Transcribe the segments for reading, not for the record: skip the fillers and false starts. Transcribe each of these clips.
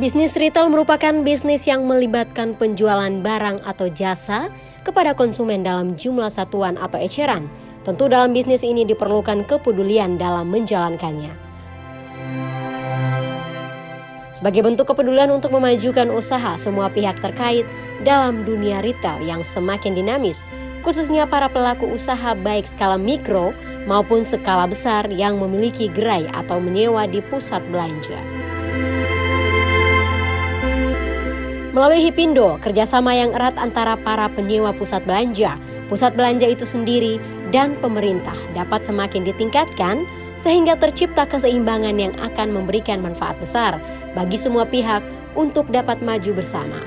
Bisnis retail merupakan bisnis yang melibatkan penjualan barang atau jasa kepada konsumen dalam jumlah satuan atau eceran. Tentu dalam bisnis ini diperlukan kepedulian dalam menjalankannya. Sebagai bentuk kepedulian untuk memajukan usaha semua pihak terkait dalam dunia retail yang semakin dinamis, khususnya para pelaku usaha baik skala mikro maupun skala besar yang memiliki gerai atau menyewa di pusat belanja. Melalui Hipindo, kerjasama yang erat antara para penyewa pusat belanja itu sendiri, dan pemerintah dapat semakin ditingkatkan sehingga tercipta keseimbangan yang akan memberikan manfaat besar bagi semua pihak untuk dapat maju bersama.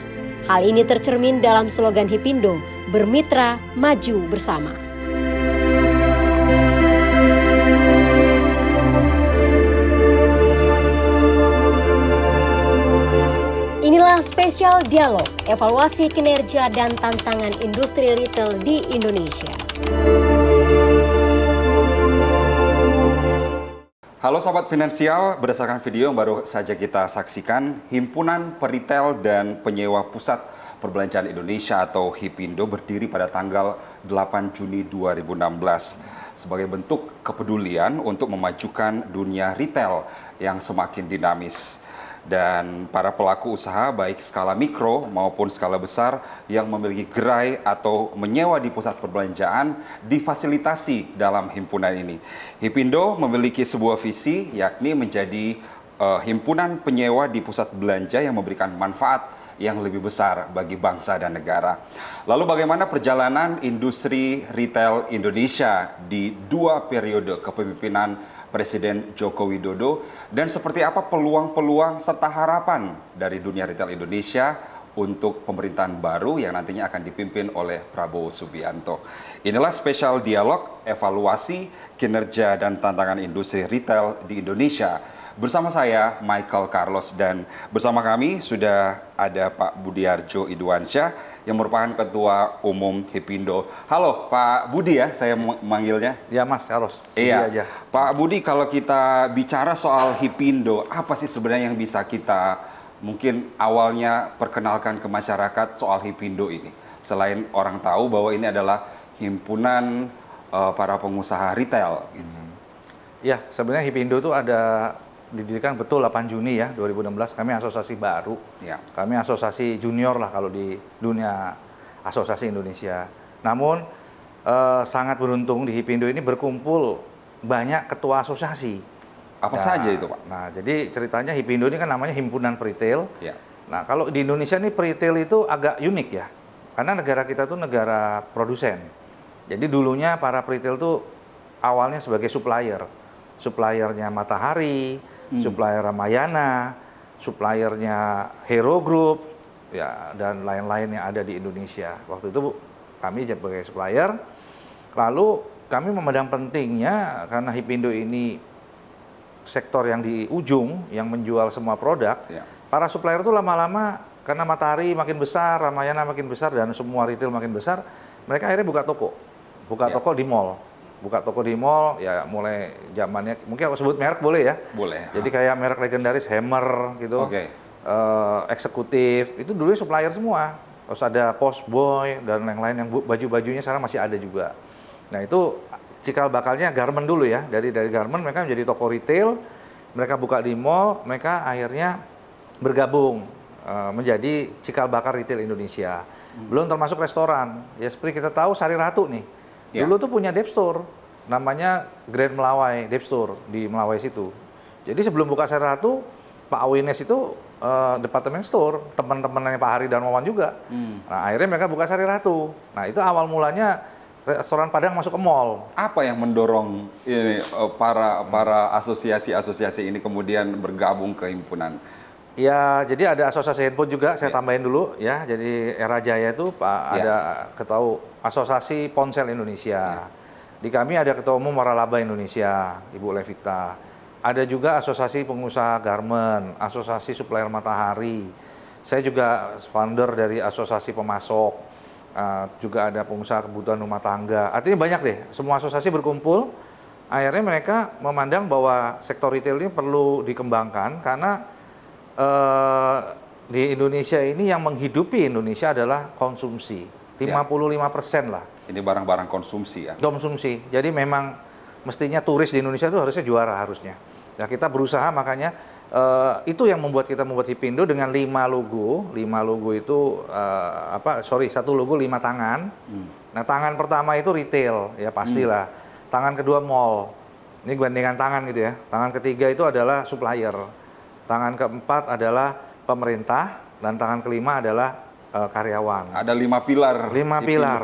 Hal ini tercermin dalam slogan Hipindo, bermitra, maju bersama. Inilah spesial dialog, evaluasi kinerja dan tantangan industri retail di Indonesia. Halo Sobat Finansial, berdasarkan video yang baru saja kita saksikan, Himpunan Peritel dan Penyewa Pusat Perbelanjaan Indonesia atau Hipindo berdiri pada tanggal 8 Juni 2016 sebagai bentuk kepedulian untuk memajukan dunia retail yang semakin dinamis. Dan para pelaku usaha baik skala mikro maupun skala besar yang memiliki gerai atau menyewa di pusat perbelanjaan difasilitasi dalam himpunan ini. Hipindo memiliki sebuah visi yakni menjadi himpunan penyewa di pusat belanja yang memberikan manfaat yang lebih besar bagi bangsa dan negara. Lalu bagaimana perjalanan industri retail Indonesia di dua periode kepemimpinan Presiden Joko Widodo dan seperti apa peluang-peluang serta harapan dari dunia retail Indonesia untuk pemerintahan baru yang nantinya akan dipimpin oleh Prabowo Subianto. Inilah spesial dialog evaluasi kinerja dan tantangan industri retail di Indonesia. Bersama saya Michael Carlos dan bersama kami sudah ada Pak Budiarjo Idwansyah yang merupakan Ketua Umum Hipindo. Halo Pak Budi ya, saya memanggilnya. Ya Mas Carlos. Iya aja. Pak Budi, kalau kita bicara soal Hipindo, apa sih sebenarnya yang bisa kita mungkin awalnya perkenalkan ke masyarakat soal Hipindo ini? Selain orang tahu bahwa ini adalah himpunan para pengusaha retail. Ya, sebenarnya Hipindo itu ada didirikan betul 8 Juni ya 2016. Kami asosiasi baru. Ya. Kami asosiasi junior lah kalau di dunia asosiasi Indonesia. Namun sangat beruntung di Hipindo ini berkumpul banyak ketua asosiasi. Apa saja itu Pak? Nah, jadi ceritanya Hipindo ini kan namanya Himpunan Peritel. Ya. Nah, kalau di Indonesia ini peritel itu agak unik ya. Karena negara kita tuh negara produsen. Jadi dulunya para peritel tuh awalnya sebagai supplier. Suppliernya Matahari, supplier Ramayana, suppliernya Hero Group, ya, dan lain-lain yang ada di Indonesia. Waktu itu kami sebagai supplier, lalu kami memandang pentingnya karena Hipindo ini sektor yang di ujung, yang menjual semua produk, ya. Para supplier itu lama-lama, karena Matahari makin besar, Ramayana makin besar, dan semua retail makin besar, mereka akhirnya buka toko toko di mall. Buka toko di mall, ya mulai zamannya, mungkin aku sebut merek boleh ya? Boleh. Jadi kayak merek legendaris Hammer gitu, Eksekutif, itu dulu supplier semua. Terus ada Postboy dan yang lain yang baju-bajunya sekarang masih ada juga. Nah itu cikal bakalnya Garment dulu ya, dari Garment mereka menjadi toko retail, mereka buka di mall, mereka akhirnya bergabung menjadi cikal bakal retail Indonesia. Belum termasuk restoran, ya seperti kita tahu Sari Ratu nih. Dulu tuh punya Dep Store, namanya Grand Melawai Dep Store di Melawai situ. Jadi sebelum buka Sari Ratu, Pak Awines itu departemen store, teman-temannya Pak Hari dan Wawan juga. Nah akhirnya mereka buka Sari Ratu. Nah itu awal mulanya restoran Padang masuk ke mall. Apa yang mendorong ini para asosiasi-asosiasi ini kemudian bergabung ke himpunan? Ya, jadi ada asosiasi handphone juga, saya tambahin dulu ya. Jadi Era Jaya itu ada ketua Asosiasi Ponsel Indonesia. Di kami ada ketua umum Waralaba Indonesia, Ibu Levita. Ada juga asosiasi pengusaha garment, asosiasi supplier Matahari. Saya juga founder dari asosiasi pemasok. Juga ada pengusaha kebutuhan rumah tangga. Artinya banyak deh, semua asosiasi berkumpul. Akhirnya mereka memandang bahwa sektor retail ini perlu dikembangkan karena di Indonesia ini yang menghidupi Indonesia adalah konsumsi. 55% lah. Ini barang-barang konsumsi ya. Konsumsi. Jadi memang mestinya turis di Indonesia itu harusnya juara harusnya. Ya kita berusaha makanya itu yang membuat kita membuat Hipindo dengan 5 logo. 5 logo itu satu logo 5 tangan. Nah, tangan pertama itu retail ya pastilah. Tangan kedua mall. Ini gandengan tangan gitu ya. Tangan ketiga itu adalah supplier. Tangan keempat adalah pemerintah dan tangan kelima adalah karyawan. Ada 5 pilar. 5 pilar.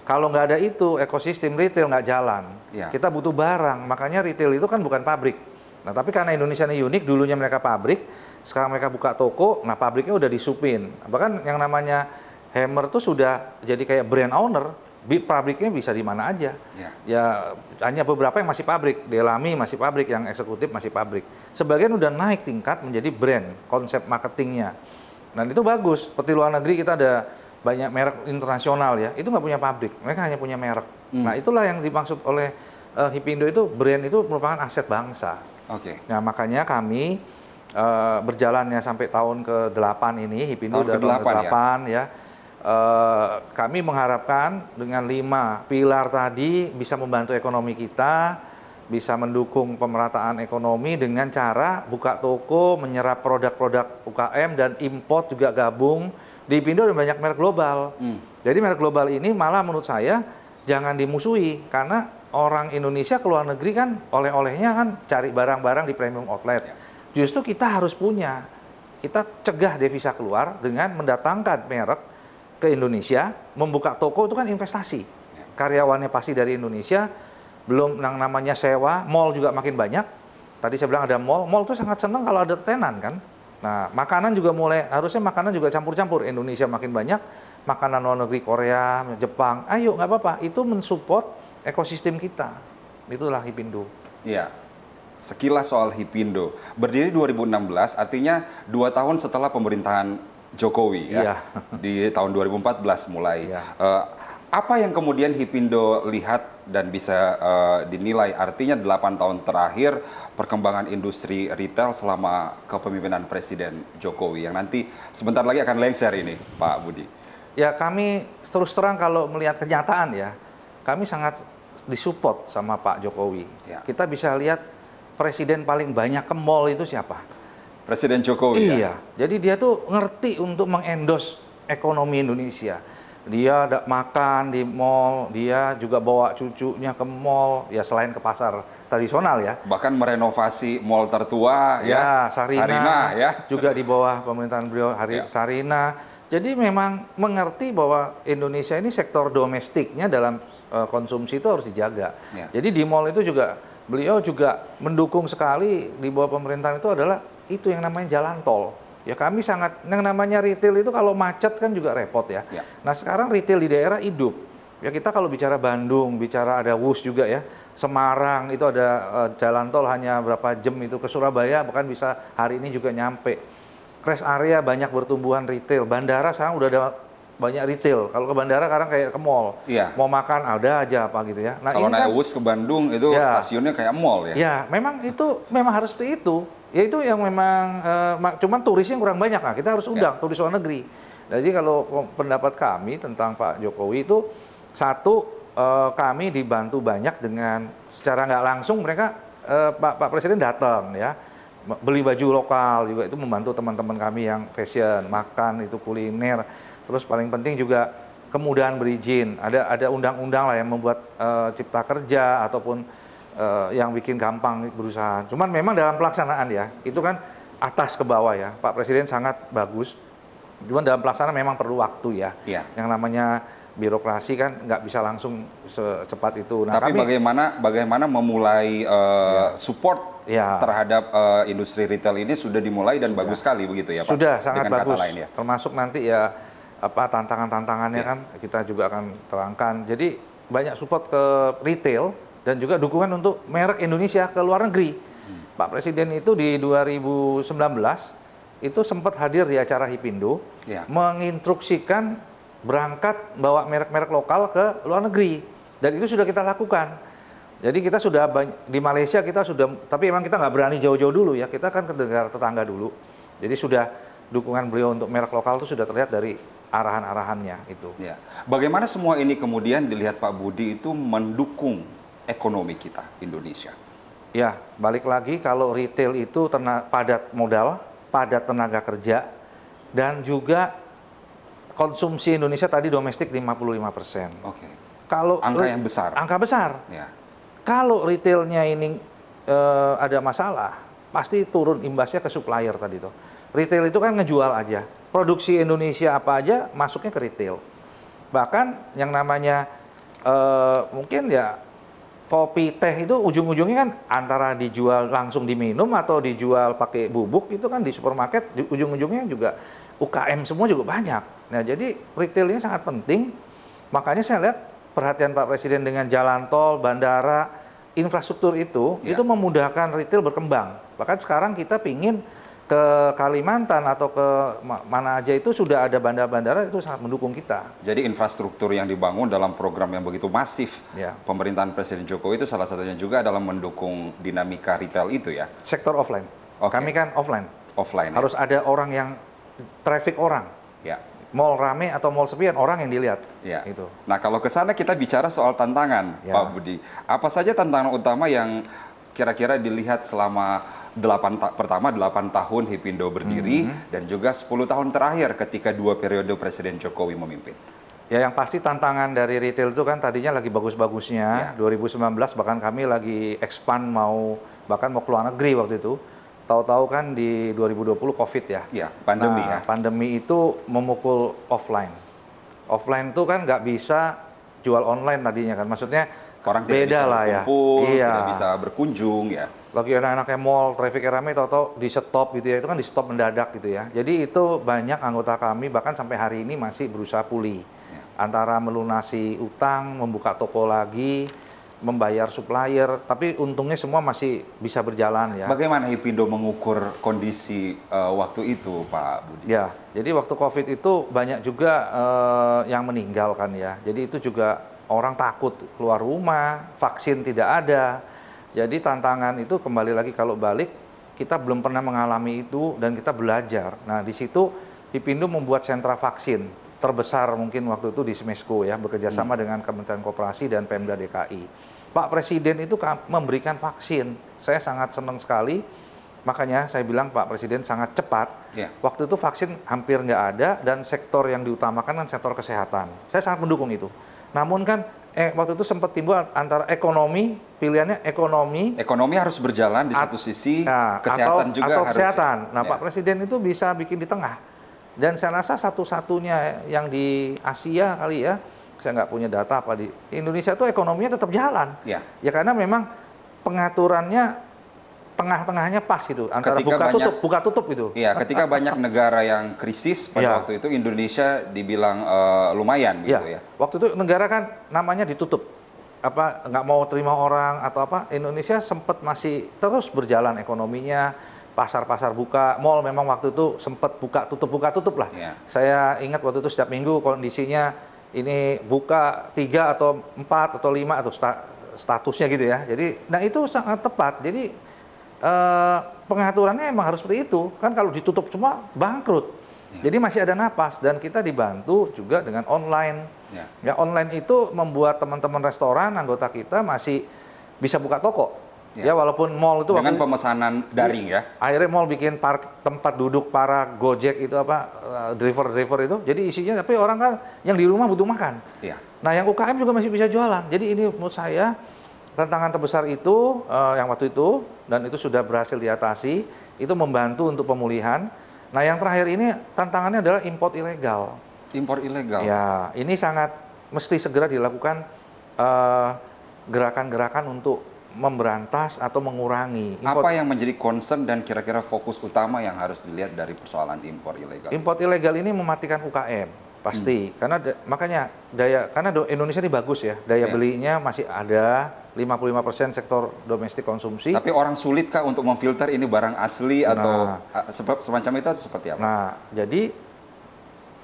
Kalau nggak ada itu, ekosistem retail nggak jalan. Ya. Kita butuh barang, makanya retail itu kan bukan pabrik. Nah, tapi karena Indonesia ini unik, dulunya mereka pabrik, sekarang mereka buka toko, nah pabriknya udah disupin. Bahkan yang namanya Hammer tuh sudah jadi kayak brand owner, pabriknya bisa di mana aja. Ya, hanya beberapa yang masih pabrik, Delami masih pabrik, yang eksekutif masih pabrik. Sebagian udah naik tingkat menjadi brand, konsep marketingnya. Dan itu bagus, seperti luar negeri kita ada banyak merek internasional ya, itu nggak punya pabrik, mereka hanya punya merek. Nah, itulah yang dimaksud oleh Hipindo itu, brand itu merupakan aset bangsa. Nah, makanya kami berjalannya sampai tahun ke-8 ini, Hipindo udah tahun ke-8 ya. Kami mengharapkan dengan 5 pilar tadi bisa membantu ekonomi kita, bisa mendukung pemerataan ekonomi dengan cara buka toko, menyerap produk-produk UKM dan import juga gabung. Di Hipindo ada banyak merek global. Jadi merek global ini malah menurut saya jangan dimusuhi, karena orang Indonesia ke luar negeri kan oleh-olehnya kan cari barang-barang di premium outlet. Justru kita harus punya. Kita cegah devisa keluar dengan mendatangkan merek ke Indonesia, membuka toko itu kan investasi. Karyawannya pasti dari Indonesia, belum yang namanya sewa, mall juga makin banyak. Tadi saya bilang ada mall itu sangat senang kalau ada tenan kan. Nah, makanan juga harusnya makanan juga campur-campur. Indonesia makin banyak, makanan luar negeri Korea, Jepang, ayo nggak apa-apa, itu mensupport ekosistem kita. Itulah Hipindo. Iya. Sekilas soal Hipindo. Berdiri 2016, artinya 2 tahun setelah pemerintahan Jokowi ya. Di tahun 2014 mulai. Apa yang kemudian Hipindo lihat dan bisa dinilai, artinya 8 tahun terakhir perkembangan industri retail selama kepemimpinan Presiden Jokowi yang nanti sebentar lagi akan lengser ini, Pak Budi? Ya, kami terus terang kalau melihat kenyataan ya, kami sangat disupport sama Pak Jokowi. Kita bisa lihat presiden paling banyak ke mall itu siapa? Presiden Jokowi. Iya, jadi dia tuh ngerti untuk mengendorse ekonomi Indonesia. Dia makan di mall, dia juga bawa cucunya ke mall, ya selain ke pasar tradisional ya. Bahkan merenovasi mall tertua ya, Sarina ya. Juga di bawah pemerintahan beliau Sarina. Jadi memang mengerti bahwa Indonesia ini sektor domestiknya dalam konsumsi itu harus dijaga. Jadi di mall itu juga beliau juga mendukung sekali di bawah pemerintahan itu adalah itu yang namanya jalan tol. Ya kami sangat, yang namanya retail itu kalau macet kan juga repot ya. Nah sekarang retail di daerah hidup. Ya kita kalau bicara Bandung, bicara ada WUS juga ya. Semarang itu ada jalan tol hanya berapa jam itu, ke Surabaya bahkan bisa hari ini juga nyampe. Rest area banyak bertumbuhan retail. Bandara sekarang udah ada banyak retail. Kalau ke bandara sekarang kayak ke mall. Mau makan ada aja apa gitu ya. Nah, kalau naik WUS ke Bandung itu stasiunnya kayak mall ya. Ya memang itu memang harus seperti itu. Ya itu yang memang, cuman turisnya kurang banyak, nah kita harus undang turis luar negeri. Jadi kalau pendapat kami tentang Pak Jokowi itu, satu, kami dibantu banyak dengan, secara nggak langsung mereka, Pak Presiden datang ya, beli baju lokal juga, itu membantu teman-teman kami yang fashion, makan, itu kuliner. Terus paling penting juga kemudahan berizin, ada undang-undang lah yang membuat cipta kerja ataupun yang bikin gampang berusaha. Cuman memang dalam pelaksanaan ya, itu kan atas ke bawah ya. Pak Presiden sangat bagus. Cuman dalam pelaksanaan memang perlu waktu ya. Yang namanya birokrasi kan nggak bisa langsung secepat itu. Nah, tapi bagaimana memulai support terhadap industri retail ini sudah dimulai dan bagus sekali begitu ya Pak? Sudah sangat dengan bagus. Kata lain, ya? Termasuk nanti ya tantangan-tantangannya kan kita juga akan terangkan. Jadi banyak support ke retail dan juga dukungan untuk merek Indonesia ke luar negeri. Pak Presiden itu di 2019 itu sempat hadir di acara Hipindo, menginstruksikan berangkat bawa merek-merek lokal ke luar negeri. Dan itu sudah kita lakukan. Jadi kita sudah di Malaysia kita sudah, tapi memang kita nggak berani jauh-jauh dulu ya, kita kan ke negara tetangga dulu. Jadi sudah dukungan beliau untuk merek lokal itu sudah terlihat dari arahan-arahannya itu. Ya. Bagaimana semua ini kemudian dilihat Pak Budi itu mendukung ekonomi kita Indonesia? Ya, balik lagi kalau retail itu padat modal, padat tenaga kerja, dan juga konsumsi Indonesia tadi domestik 55%. Oke. Kalau Angka yang besar. Angka besar. Ya. Kalau retailnya ini ada masalah, pasti turun imbasnya ke supplier tadi tuh. Retail itu kan ngejual aja. Produksi Indonesia apa aja masuknya ke retail. Bahkan yang namanya mungkin ya kopi teh itu ujung-ujungnya kan antara dijual langsung diminum atau dijual pakai bubuk, itu kan di supermarket ujung-ujungnya juga UKM semua juga banyak. Nah, jadi retailnya sangat penting. Makanya saya lihat perhatian Pak Presiden dengan jalan tol, bandara, infrastruktur itu memudahkan retail berkembang. Bahkan sekarang kita pingin ke Kalimantan atau ke mana aja itu sudah ada bandara-bandara, itu sangat mendukung kita. Jadi infrastruktur yang dibangun dalam program yang begitu masif pemerintahan Presiden Jokowi itu salah satunya juga dalam mendukung dinamika retail itu ya? Sektor offline. Kami kan offline. Offline. Harus ada orang yang traffic orang. Ya. Mall rame atau mall sepian, orang yang dilihat. Ya. Gitu. Nah, kalau ke sana kita bicara soal tantangan, Pak Budi. Apa saja tantangan utama yang kira-kira dilihat selama 8 tahun Hipindo berdiri dan juga 10 tahun terakhir ketika 2 periode Presiden Jokowi memimpin? Ya, yang pasti tantangan dari retail itu kan tadinya lagi bagus-bagusnya. 2019 bahkan kami lagi expand bahkan mau keluar negeri waktu itu. Tahu-tahu kan di 2020 COVID ya. Iya, pandemi ya. Pandemi itu memukul offline. Offline itu kan nggak bisa jual online tadinya kan. Maksudnya orang beda tidak bisa lah ya. berkumpul, tidak bisa berkunjung ya. Lagi anak-anaknya mall, traffic rame, tahu-tahu di stop gitu ya. Itu kan di stop mendadak gitu ya. Jadi itu banyak anggota kami bahkan sampai hari ini masih berusaha pulih. Antara melunasi utang, membuka toko lagi, membayar supplier, tapi untungnya semua masih bisa berjalan ya. Bagaimana Hipindo mengukur kondisi waktu itu, Pak Budi? Ya, jadi waktu COVID itu banyak juga yang meninggal kan ya. Jadi itu juga orang takut keluar rumah, vaksin tidak ada. Jadi tantangan itu kembali lagi kalau balik, kita belum pernah mengalami itu dan kita belajar. Nah, di situ Hipindo membuat sentra vaksin terbesar mungkin waktu itu di Smesco ya, bekerja sama dengan Kementerian Koperasi dan Pemda DKI. Pak Presiden itu memberikan vaksin. Saya sangat senang sekali. Makanya saya bilang Pak Presiden sangat cepat. Waktu itu vaksin hampir nggak ada dan sektor yang diutamakan kan sektor kesehatan. Saya sangat mendukung itu. Namun kan waktu itu sempat timbul antara ekonomi, pilihannya ekonomi. Ekonomi harus berjalan di satu sisi, kesehatan juga harus. Kesehatan. Nah, Pak Presiden itu bisa bikin di tengah. Dan saya rasa satu-satunya yang di Asia kali ya, saya nggak punya data apa di Indonesia tuh ekonominya tetap jalan. Ya karena memang pengaturannya tengah-tengahnya pas gitu antara buka tutup gitu. Iya, ketika banyak negara yang krisis pada waktu itu Indonesia dibilang lumayan gitu ya. Waktu itu negara kan namanya ditutup. Nggak mau terima orang atau apa, Indonesia sempat masih terus berjalan ekonominya. Pasar-pasar buka, mall memang waktu itu sempat buka tutup lah. Saya ingat waktu itu setiap minggu kondisinya ini buka 3 atau 4 atau 5 atau statusnya gitu ya. Jadi, nah itu sangat tepat. Jadi pengaturannya emang harus seperti itu. Kan kalau ditutup semua bangkrut. Jadi masih ada napas dan kita dibantu juga dengan online. Ya online itu membuat teman-teman restoran anggota kita masih bisa buka toko. Ya walaupun mall itu dengan pemesanan daring ya. Akhirnya mall bikin tempat duduk para Gojek itu driver itu. Jadi isinya tapi orang kan yang di rumah butuh makan. Nah, yang UKM juga masih bisa jualan. Jadi ini menurut saya tantangan terbesar itu yang waktu itu dan itu sudah berhasil diatasi, itu membantu untuk pemulihan. Nah, yang terakhir ini tantangannya adalah import ilegal. Impor ilegal. Ya, ini sangat mesti segera dilakukan gerakan-gerakan untuk memberantas atau mengurangi. Apa yang menjadi concern dan kira-kira fokus utama yang harus dilihat dari persoalan impor ilegal? Impor ilegal ini mematikan UKM pasti, karena makanya karena Indonesia ini bagus ya, daya belinya masih ada 55% sektor domestik konsumsi. Tapi orang sulit kah untuk memfilter ini barang asli atau semacam itu atau seperti apa? Nah, jadi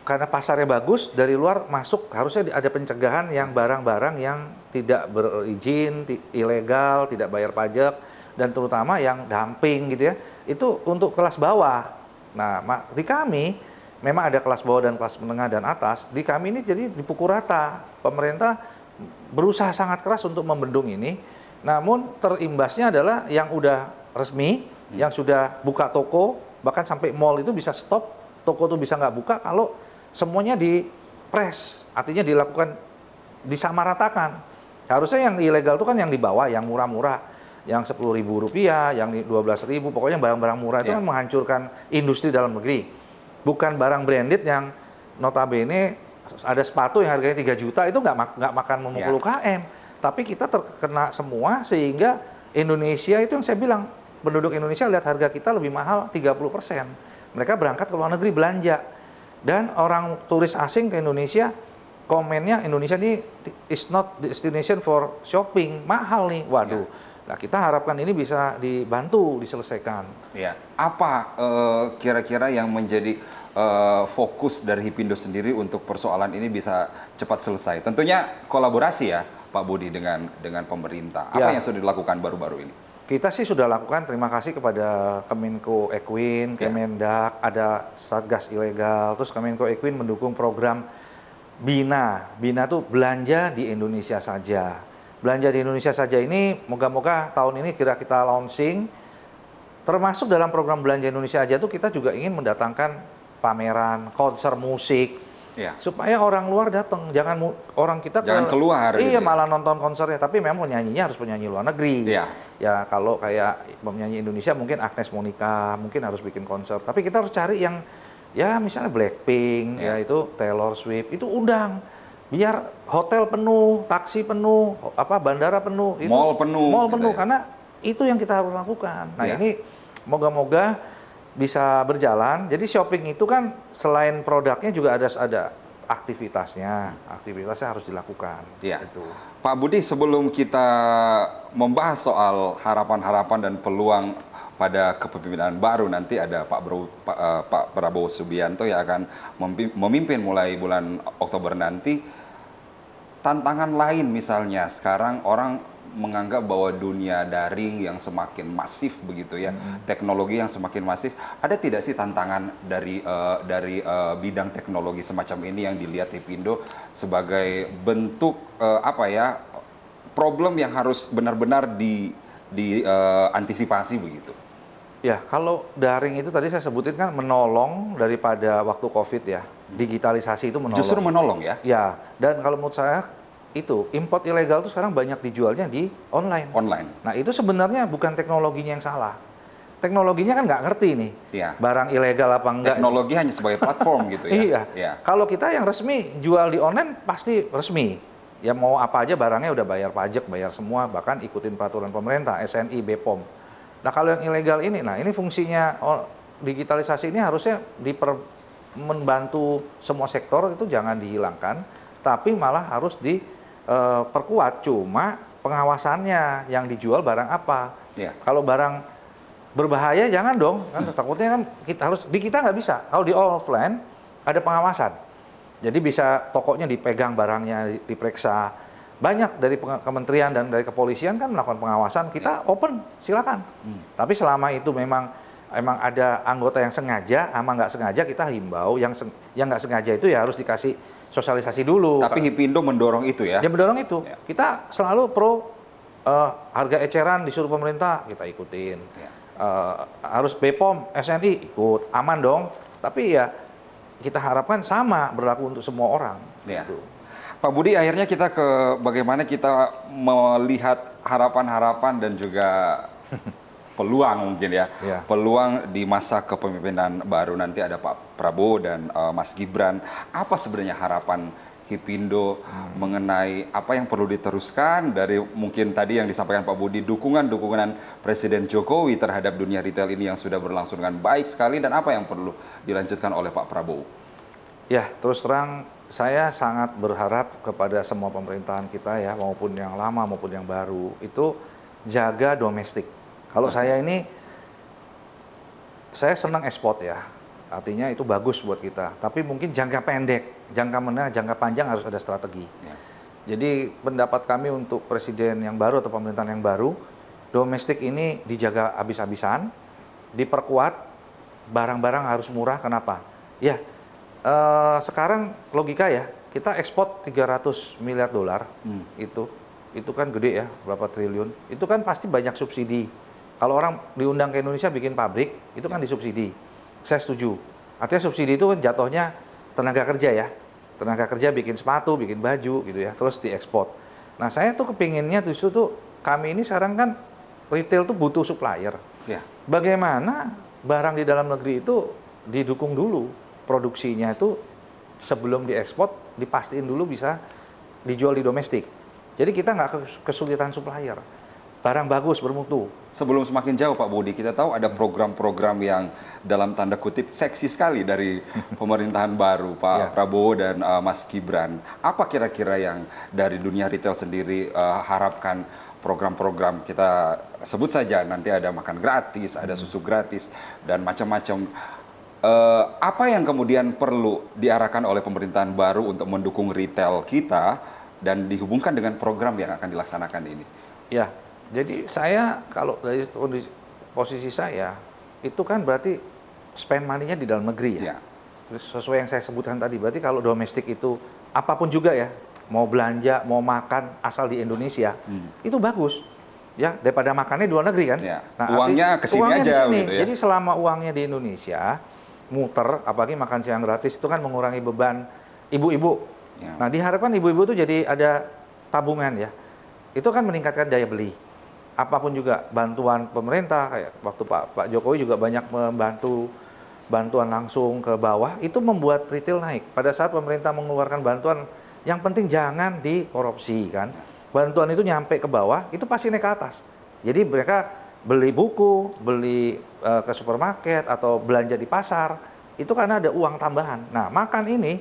karena pasarnya bagus, dari luar masuk harusnya ada pencegahan yang barang-barang yang tidak berizin, ilegal, tidak bayar pajak, dan terutama yang dumping gitu ya, itu untuk kelas bawah. Nah, di kami memang ada kelas bawah dan kelas menengah dan atas. Di kami ini jadi dipukul rata. Pemerintah berusaha sangat keras untuk membendung ini. Namun terimbasnya adalah yang udah resmi, yang sudah buka toko, bahkan sampai mall itu bisa stop, toko itu bisa nggak buka kalau semuanya dipres, artinya dilakukan disamaratakan. Harusnya yang ilegal itu kan yang di bawah, yang murah-murah, yang Rp10.000, yang Rp12.000, pokoknya barang-barang murah itu kan menghancurkan industri dalam negeri. Bukan barang branded yang notabene ada sepatu yang harganya 3 juta itu nggak makan memukul UKM. Tapi kita terkena semua sehingga Indonesia itu yang saya bilang, penduduk Indonesia lihat harga kita lebih mahal 30%. Mereka berangkat ke luar negeri belanja. Dan orang turis asing ke Indonesia, komennya Indonesia ini is not destination for shopping, mahal nih. Waduh. Nah, kita harapkan ini bisa dibantu, diselesaikan. Ya. Apa kira-kira yang menjadi fokus dari Hipindo sendiri untuk persoalan ini bisa cepat selesai? Tentunya kolaborasi ya, Pak Budi, dengan pemerintah. Apa yang sudah dilakukan baru-baru ini? Kita sih sudah lakukan, terima kasih kepada Kemenko Equin, Kemendak, ada Satgas Ilegal, terus Kemenko Equin mendukung program BINA. BINA tuh belanja di Indonesia saja. Belanja di Indonesia saja ini, moga-moga tahun ini kira kita launching. Termasuk dalam program belanja Indonesia aja tuh kita juga ingin mendatangkan pameran, konser musik, supaya orang luar datang, jangan orang kita keluar. Iya, gitu malah nonton konsernya, tapi memang penyanyinya harus penyanyi luar negeri. Ya kalau kayak penyanyi Indonesia mungkin Agnes Monica, mungkin harus bikin konser. Tapi kita harus cari yang ya misalnya Blackpink, ya itu Taylor Swift, itu undang. Biar hotel penuh, taksi penuh, bandara penuh, itu mall penuh, gitu karena itu yang kita harus lakukan. Nah, ini moga-moga bisa berjalan. Jadi shopping itu kan selain produknya juga ada aktivitasnya harus dilakukan. Itu. Pak Budi, sebelum kita membahas soal harapan-harapan dan peluang pada kepemimpinan baru, nanti ada Pak Prabowo Subianto yang akan memimpin mulai bulan Oktober nanti. Tantangan lain misalnya, sekarang orang menganggap bahwa dunia daring yang semakin masif begitu ya, teknologi yang semakin masif, ada tidak sih tantangan dari bidang teknologi semacam ini yang dilihat Hipindo sebagai bentuk problem yang harus benar-benar diantisipasi begitu? Ya, kalau daring itu tadi saya sebutin kan menolong daripada waktu COVID ya, digitalisasi itu menolong. Justru menolong ya? Ya, dan kalau menurut saya itu import ilegal itu sekarang banyak dijualnya di online. Nah, itu sebenarnya bukan teknologinya yang salah. Teknologinya kan nggak ngerti nih, barang ilegal apa enggak. Teknologi hanya sebagai platform gitu ya. Kalau kita yang resmi jual di online pasti resmi. Ya mau apa aja barangnya udah bayar pajak, bayar semua, bahkan ikutin peraturan pemerintah, SNI, BPOM. Nah, kalau yang ilegal ini, ini fungsinya digitalisasi ini harusnya membantu semua sektor itu jangan dihilangkan, tapi malah harus perkuat. Cuma pengawasannya yang dijual barang apa. Kalau barang berbahaya jangan dong, kan takutnya kan kita nggak bisa. Kalau di offline ada pengawasan, jadi bisa tokonya dipegang barangnya, diperiksa. Banyak dari kementerian dan dari kepolisian kan melakukan pengawasan, kita open silakan. Tapi selama itu memang ada anggota yang sengaja sama nggak sengaja, kita himbau yang nggak sengaja itu ya harus dikasih sosialisasi dulu. Tapi Hipindo mendorong itu ya? Dia mendorong itu. Kita selalu pro harga eceran disuruh pemerintah, kita ikutin. Harus BPOM, SNI, ikut. Aman dong. Tapi ya kita harapkan sama berlaku untuk semua orang. Gitu. Pak Budi, akhirnya kita ke bagaimana kita melihat harapan-harapan dan juga peluang mungkin ya. Peluang di masa kepemimpinan baru nanti ada Pak Prabowo dan Mas Gibran. Apa sebenarnya harapan Hipindo mengenai apa yang perlu diteruskan dari mungkin tadi yang disampaikan Pak Budi, dukungan Presiden Jokowi terhadap dunia retail ini yang sudah berlangsung dengan baik sekali, dan apa yang perlu dilanjutkan oleh Pak Prabowo? Ya, terus terang saya sangat berharap kepada semua pemerintahan kita ya, maupun yang lama maupun yang baru, itu jaga domestik. Kalau saya senang ekspor ya, artinya itu bagus buat kita. Tapi mungkin jangka pendek, jangka menengah, jangka panjang harus ada strategi. Jadi pendapat kami untuk presiden yang baru atau pemerintahan yang baru, domestik ini dijaga habis-habisan, diperkuat, barang-barang harus murah, kenapa? Ya, sekarang logika ya, kita ekspor 300 miliar dolar, itu kan gede ya, berapa triliun. Itu kan pasti banyak subsidi. Kalau orang diundang ke Indonesia bikin pabrik, itu kan disubsidi. Saya setuju. Artinya subsidi itu kan jatuhnya tenaga kerja ya. Tenaga kerja bikin sepatu, bikin baju gitu ya, terus diekspor. Nah, saya tuh kepinginnya justru tuh kami ini sekarang kan retail tuh butuh supplier. Ya. Bagaimana barang di dalam negeri itu didukung dulu produksinya itu sebelum diekspor, dipastiin dulu bisa dijual di domestik. Jadi kita nggak kesulitan supplier. Barang bagus, bermutu. Sebelum semakin jauh Pak Budi, kita tahu ada program-program yang dalam tanda kutip seksi sekali dari pemerintahan baru Pak Prabowo dan Mas Gibran. Apa kira-kira yang dari dunia retail sendiri harapkan program-program, kita sebut saja nanti ada makan gratis, ada susu gratis, dan macam-macam. Apa yang kemudian perlu diarahkan oleh pemerintahan baru untuk mendukung retail kita dan dihubungkan dengan program yang akan dilaksanakan ini? Ya, jadi saya kalau dari posisi saya, itu kan berarti spend money-nya di dalam negeri ya. Terus sesuai yang saya sebutkan tadi, berarti kalau domestik itu apapun juga ya, mau belanja, mau makan asal di Indonesia, itu bagus. Ya, daripada makannya di luar negeri kan. Ya. Nah, uangnya kesini uangnya aja di sini. gitu ya. Jadi selama uangnya di Indonesia, muter, apalagi makan siang gratis, itu kan mengurangi beban ibu-ibu. Ya. Nah, diharapkan ibu-ibu itu jadi ada tabungan ya. Itu kan meningkatkan daya beli. Apapun juga bantuan pemerintah, kayak waktu Pak Jokowi juga banyak membantu, bantuan langsung ke bawah, itu membuat retail naik. Pada saat pemerintah mengeluarkan bantuan, yang penting jangan dikorupsi kan. Bantuan itu nyampe ke bawah, itu pasti naik ke atas. Jadi mereka beli buku, beli ke supermarket atau belanja di pasar, itu karena ada uang tambahan. Nah, makan ini,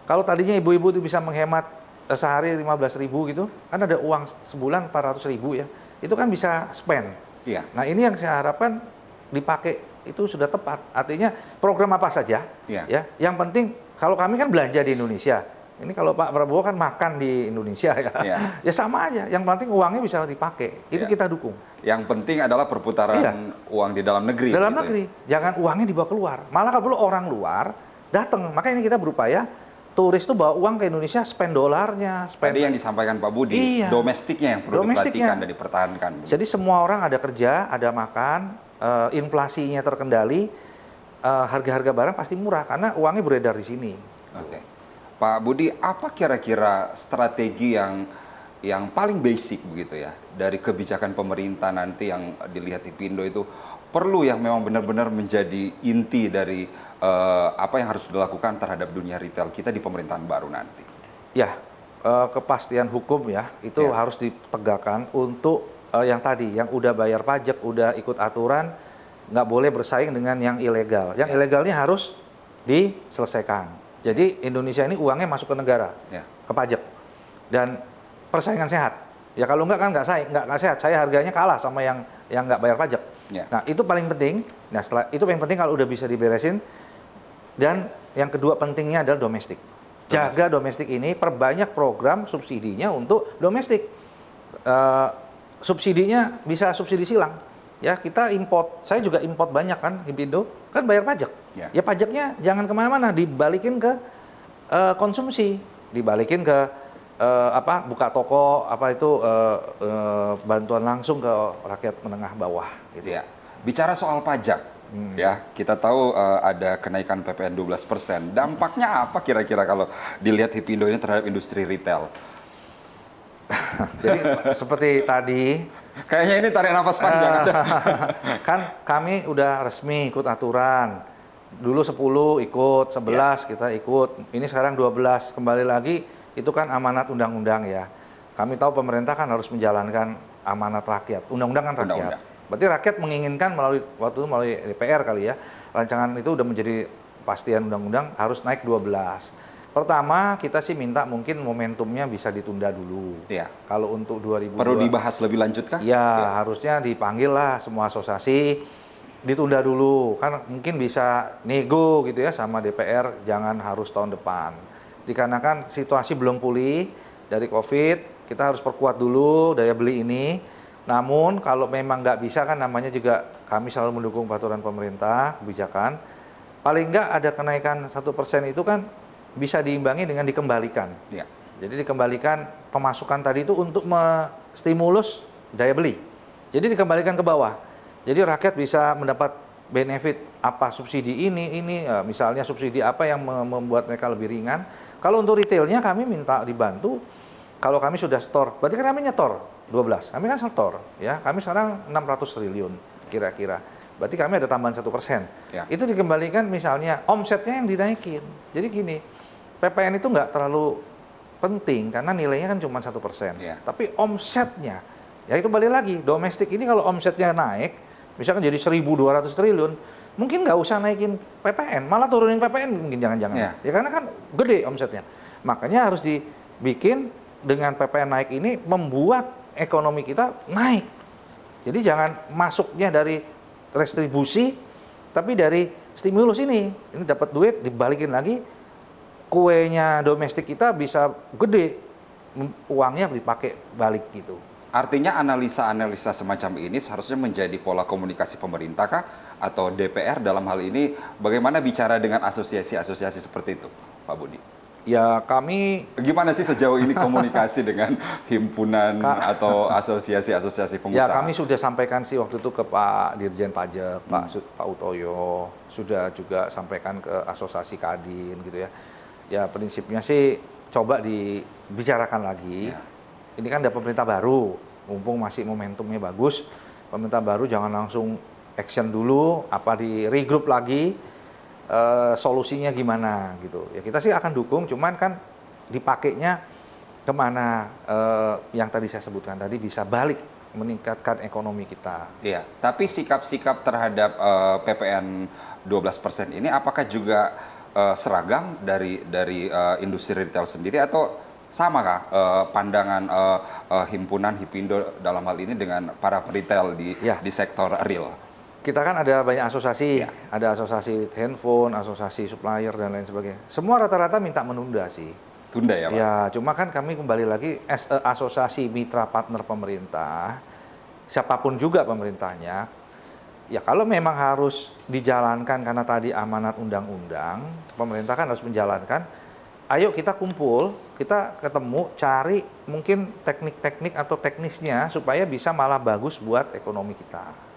kalau tadinya ibu-ibu itu bisa menghemat sehari 15.000 gitu, kan ada uang sebulan 400.000 ya. Itu kan bisa spend. Iya. Nah, ini yang saya harapkan dipakai itu sudah tepat. Artinya program apa saja, ya. Yang penting kalau kami kan belanja di Indonesia. Ini kalau Pak Prabowo kan makan di Indonesia ya. Ya sama aja. Yang penting uangnya bisa dipakai. Itu kita dukung. Yang penting adalah perputaran uang di dalam negeri. Dalam gitu negeri. Jangan uangnya dibawa keluar. Malah kalau perlu orang luar datang. Makanya ini kita berupaya turis tuh bawa uang ke Indonesia, spend dolarnya. Tadi yang disampaikan Pak Budi, domestiknya yang perlu diperhatikan dan dipertahankan. Jadi semua orang ada kerja, ada makan, inflasinya terkendali, harga-harga barang pasti murah karena uangnya beredar di sini. Oke. Pak Budi, apa kira-kira strategi yang paling basic begitu ya dari kebijakan pemerintah nanti yang dilihat di Hipindo itu perlu yang memang benar-benar menjadi inti dari apa yang harus dilakukan terhadap dunia retail kita di pemerintahan baru nanti? Ya, kepastian hukum ya itu harus ditegakkan untuk yang tadi, yang udah bayar pajak, udah ikut aturan, nggak boleh bersaing dengan yang ilegal. Yang ilegalnya harus diselesaikan. Jadi Indonesia ini uangnya masuk ke negara, ke pajak, dan persaingan sehat. Ya kalau enggak kan nggak sehat. Saya harganya kalah sama yang nggak bayar pajak. Nah itu paling penting. Nah setelah itu paling penting kalau udah bisa diberesin. Dan yang kedua pentingnya adalah domestik. Jaga domestik ini, perbanyak program subsidinya untuk domestik. Subsidinya bisa subsidi silang. Ya kita import. Saya juga import banyak kan Hipindo, kan bayar pajak. Ya pajaknya jangan kemana-mana, dibalikin ke konsumsi, dibalikin ke buka toko, bantuan langsung ke rakyat menengah bawah. Gitu. Ya. Bicara soal pajak, ya kita tahu ada kenaikan PPN 12%. Dampaknya apa kira-kira kalau dilihat Hipindo ini terhadap industri retail? Jadi seperti tadi. Kayaknya ini tarik nafas panjang. Kan kami udah resmi ikut aturan. Dulu 10 ikut, 11 kita ikut. Ini sekarang 12. Kembali lagi, itu kan amanat undang-undang ya. Kami tahu pemerintah kan harus menjalankan amanat rakyat. Undang-undang kan rakyat. Berarti rakyat menginginkan melalui DPR kali ya. Rancangan itu udah menjadi pastian undang-undang harus naik 12. Pertama, kita sih minta mungkin momentumnya bisa ditunda dulu. Kalau untuk 2022. Perlu dibahas lebih lanjut kah? Ya, harusnya dipanggil lah semua asosiasi, ditunda dulu. Kan mungkin bisa nego gitu ya sama DPR, jangan harus tahun depan. Dikarenakan situasi belum pulih dari COVID, kita harus perkuat dulu daya beli ini. Namun kalau memang nggak bisa kan namanya juga kami selalu mendukung peraturan pemerintah, kebijakan. Paling nggak ada kenaikan 1% itu kan bisa diimbangi dengan dikembalikan. Ya. Jadi dikembalikan pemasukan tadi itu untuk stimulus daya beli. Jadi dikembalikan ke bawah. Jadi rakyat bisa mendapat benefit apa subsidi ini misalnya subsidi apa yang membuat mereka lebih ringan. Kalau untuk retailnya kami minta dibantu. Kalau kami sudah store, berarti kan kami nyetor 12. Kami kan store, ya. Kami sekarang 600 triliun kira-kira. Berarti kami ada tambahan 1%. Ya. Itu dikembalikan misalnya omsetnya yang dinaikin. Jadi gini, PPN itu nggak terlalu penting karena nilainya kan cuma 1%. Ya. Tapi omsetnya, ya itu balik lagi, domestik ini kalau omsetnya naik, misalkan jadi 1.200 triliun, mungkin nggak usah naikin PPN, malah turunin PPN mungkin jangan-jangan. Ya karena kan gede omsetnya. Makanya harus dibikin dengan PPN naik ini membuat ekonomi kita naik. Jadi jangan masuknya dari restribusi, tapi dari stimulus ini. Ini dapat duit, dibalikin lagi, kuenya domestik kita bisa gede, uangnya dipakai balik gitu. Artinya analisa-analisa semacam ini seharusnya menjadi pola komunikasi pemerintah kah? Atau DPR dalam hal ini bagaimana bicara dengan asosiasi-asosiasi seperti itu, Pak Budi? Ya kami... Gimana sih sejauh ini komunikasi dengan himpunan atau asosiasi-asosiasi pengusaha? Ya kami sudah sampaikan sih waktu itu ke Pak Dirjen Pajak, Pak Utoyo, sudah juga sampaikan ke asosiasi Kadin gitu ya. Ya prinsipnya sih coba dibicarakan lagi. Ya. Ini kan ada pemerintah baru, mumpung masih momentumnya bagus, pemerintah baru jangan langsung action dulu, apa di regroup lagi, solusinya gimana gitu. Ya kita sih akan dukung, cuman kan dipakainya kemana yang tadi saya sebutkan tadi bisa balik meningkatkan ekonomi kita. Iya, tapi sikap-sikap terhadap PPN 12% ini apakah juga seragam dari industri retail sendiri atau samakah pandangan himpunan Hipindo dalam hal ini dengan para retail di sektor real? Kita kan ada banyak asosiasi, ada asosiasi handphone, asosiasi supplier dan lain sebagainya. Semua rata-rata minta menunda sih. Tunda ya Pak? Ya, cuma kan kami kembali lagi as asosiasi mitra partner pemerintah, siapapun juga pemerintahnya, ya kalau memang harus dijalankan karena tadi amanat undang-undang, pemerintah kan harus menjalankan. Ayo kita kumpul, kita ketemu, cari mungkin teknik-teknik atau teknisnya supaya bisa malah bagus buat ekonomi kita.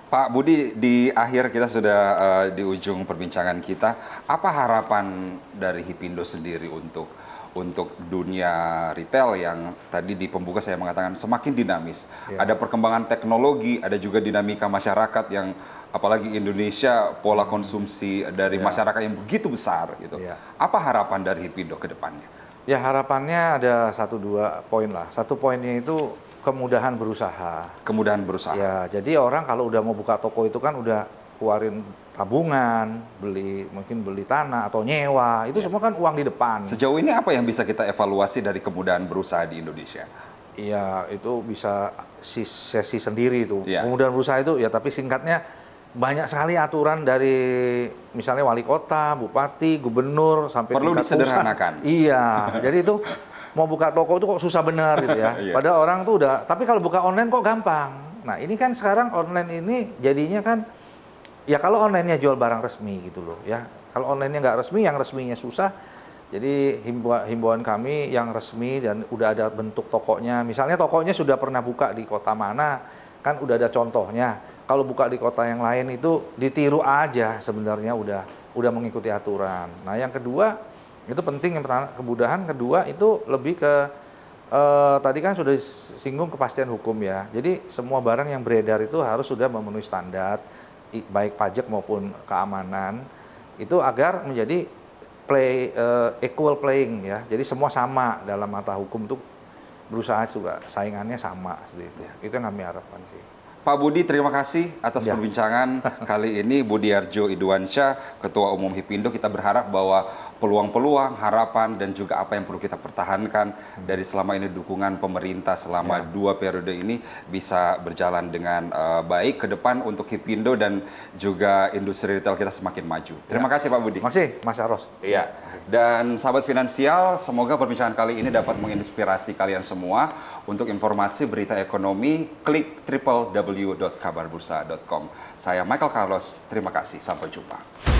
Pak Budi, di akhir kita sudah di ujung perbincangan kita, apa harapan dari Hipindo sendiri untuk dunia retail yang tadi di pembuka saya mengatakan semakin dinamis. Ada perkembangan teknologi, ada juga dinamika masyarakat yang apalagi Indonesia pola konsumsi dari masyarakat yang begitu besar gitu. Apa harapan dari Hipindo ke depannya? Ya harapannya ada 1-2 poin lah. Satu poinnya itu kemudahan berusaha. Kemudahan berusaha. Ya, jadi orang kalau udah mau buka toko itu kan udah keluarin tabungan, mungkin beli tanah atau nyewa, itu semua kan uang di depan. Sejauh ini apa yang bisa kita evaluasi dari kemudahan berusaha di Indonesia? Iya, itu bisa sesi sendiri itu. Kemudahan berusaha itu ya, tapi singkatnya banyak sekali aturan dari misalnya wali kota, bupati, gubernur sampai perlu disederhanakan. Iya, jadi itu mau buka toko itu kok susah benar gitu ya. Padahal orang tuh udah, tapi kalau buka online kok gampang. Nah ini kan sekarang online ini jadinya kan, ya kalau online-nya jual barang resmi gitu loh ya. Kalau online-nya nggak resmi, yang resminya susah. Jadi himbauan kami yang resmi dan udah ada bentuk tokonya. Misalnya tokonya sudah pernah buka di kota mana, kan udah ada contohnya. Kalau buka di kota yang lain itu ditiru aja sebenarnya udah mengikuti aturan. Nah yang kedua, itu penting, yang pertama kemudahan, kedua itu lebih ke tadi kan sudah singgung kepastian hukum ya. Jadi semua barang yang beredar itu harus sudah memenuhi standar baik pajak maupun keamanan itu agar menjadi equal playing ya. Jadi semua sama dalam mata hukum itu, berusaha juga saingannya sama seperti itu. Itu yang kami harapkan sih. Pak Budi, terima kasih atas perbincangan kali ini. Budiarjo Idwansyah, Ketua Umum Hipindo. Kita berharap bahwa peluang-peluang, harapan, dan juga apa yang perlu kita pertahankan dari selama ini dukungan pemerintah selama 2 periode ini bisa berjalan dengan baik ke depan untuk Hipindo dan juga industri retail kita semakin maju. Terima kasih Pak Budi. Terima kasih Mas Aros. Iya, dan sahabat finansial, semoga perbincangan kali ini dapat menginspirasi kalian semua. Untuk informasi berita ekonomi, klik www.kabarbursa.com. Saya Michael Carlos, terima kasih, sampai jumpa.